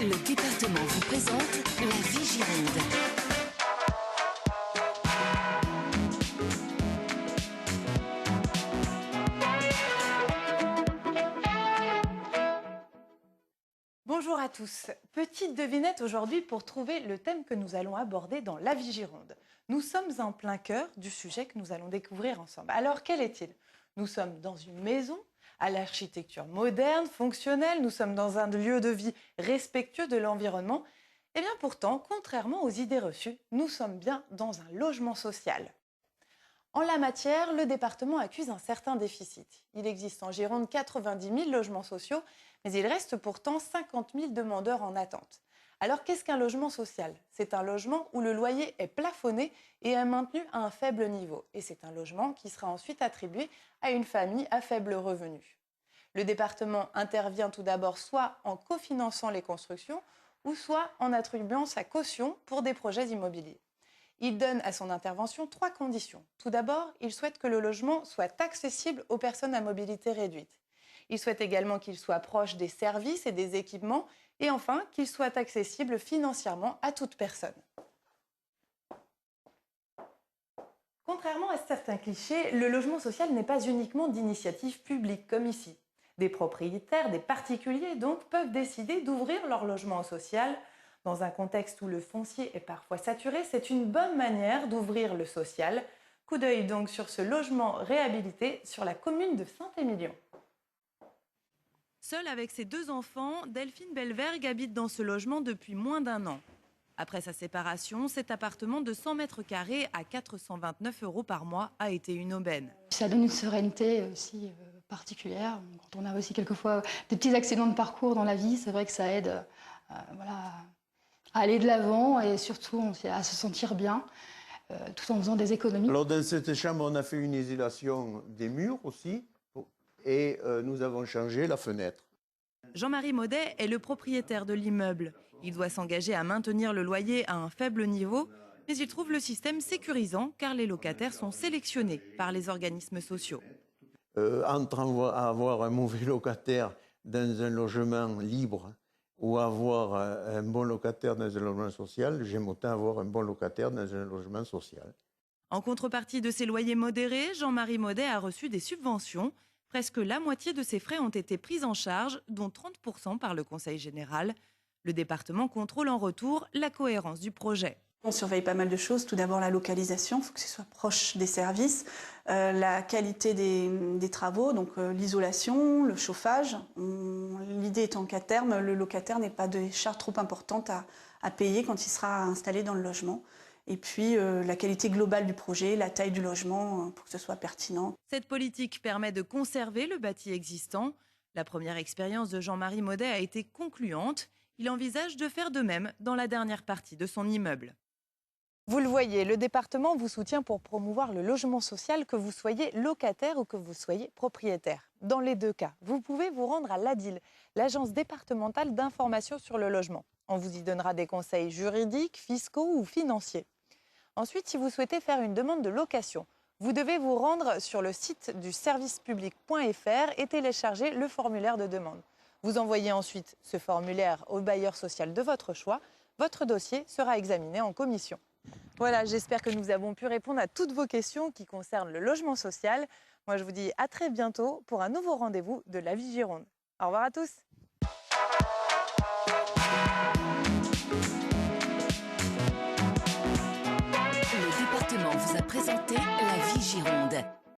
Le département vous présente la vie Gironde. Bonjour à tous. Petite devinette aujourd'hui pour trouver le thème que nous allons aborder dans la vie Gironde. Nous sommes en plein cœur du sujet que nous allons découvrir ensemble. Alors quel est-il? Nous sommes dans une maison à l'architecture moderne, fonctionnelle. Nous sommes dans un lieu de vie respectueux de l'environnement. Et bien pourtant, contrairement aux idées reçues, nous sommes bien dans un logement social. En la matière, le département accuse un certain déficit. Il existe en Gironde 90 000 logements sociaux, mais il reste pourtant 50 000 demandeurs en attente. Alors qu'est-ce qu'un logement social? C'est un logement où le loyer est plafonné et est maintenu à un faible niveau. Et c'est un logement qui sera ensuite attribué à une famille à faible revenu. Le département intervient tout d'abord soit en cofinançant les constructions ou soit en attribuant sa caution pour des projets immobiliers. Il donne à son intervention 3 conditions. Tout d'abord, il souhaite que le logement soit accessible aux personnes à mobilité réduite. Il souhaite également qu'il soit proche des services et des équipements. Et enfin, qu'il soit accessible financièrement à toute personne. Contrairement à certains clichés, le logement social n'est pas uniquement d'initiative publique comme ici. Des propriétaires, des particuliers donc, peuvent décider d'ouvrir leur logement social. Dans un contexte où le foncier est parfois saturé, c'est une bonne manière d'ouvrir le social. Coup d'œil donc sur ce logement réhabilité sur la commune de Saint-Émilion. Seule avec ses 2 enfants, Delphine Belvergue habite dans ce logement depuis moins d'1 an. Après sa séparation, cet appartement de 100 mètres carrés à 429 € par mois a été une aubaine. Ça donne une sérénité aussi particulière. Quand on a aussi quelquefois des petits accidents de parcours dans la vie, c'est vrai que ça aide à aller de l'avant et surtout à se sentir bien, tout en faisant des économies. Alors dans cette chambre, on a fait une isolation des murs aussi et nous avons changé la fenêtre. Jean-Marie Maudet est le propriétaire de l'immeuble. Il doit s'engager à maintenir le loyer à un faible niveau, mais il trouve le système sécurisant car les locataires sont sélectionnés par les organismes sociaux. Entre avoir un mauvais locataire dans un logement libre ou avoir un bon locataire dans un logement social, j'aime autant avoir un bon locataire dans un logement social. En contrepartie de ses loyers modérés, Jean-Marie Maudet a reçu des subventions. Presque la moitié de ses frais ont été pris en charge, dont 30% par le Conseil général. Le département contrôle en retour la cohérence du projet. On surveille pas mal de choses. Tout d'abord la localisation, il faut que ce soit proche des services, la qualité des travaux, donc l'isolation, le chauffage. L'idée étant qu'à terme, le locataire n'ait pas de charges trop importantes à payer quand il sera installé dans le logement. Et puis la qualité globale du projet, la taille du logement pour que ce soit pertinent. Cette politique permet de conserver le bâti existant. La première expérience de Jean-Marie Maudet a été concluante. Il envisage de faire de même dans la dernière partie de son immeuble. Vous le voyez, le département vous soutient pour promouvoir le logement social, que vous soyez locataire ou que vous soyez propriétaire. Dans les 2 cas, vous pouvez vous rendre à l'ADIL, l'Agence départementale d'information sur le logement. On vous y donnera des conseils juridiques, fiscaux ou financiers. Ensuite, si vous souhaitez faire une demande de location, vous devez vous rendre sur le site du servicepublic.fr et télécharger le formulaire de demande. Vous envoyez ensuite ce formulaire au bailleur social de votre choix. Votre dossier sera examiné en commission. Voilà, j'espère que nous avons pu répondre à toutes vos questions qui concernent le logement social. Moi, je vous dis à très bientôt pour un nouveau rendez-vous de la vie Gironde. Au revoir à tous. Le département vous a présenté la vie Gironde.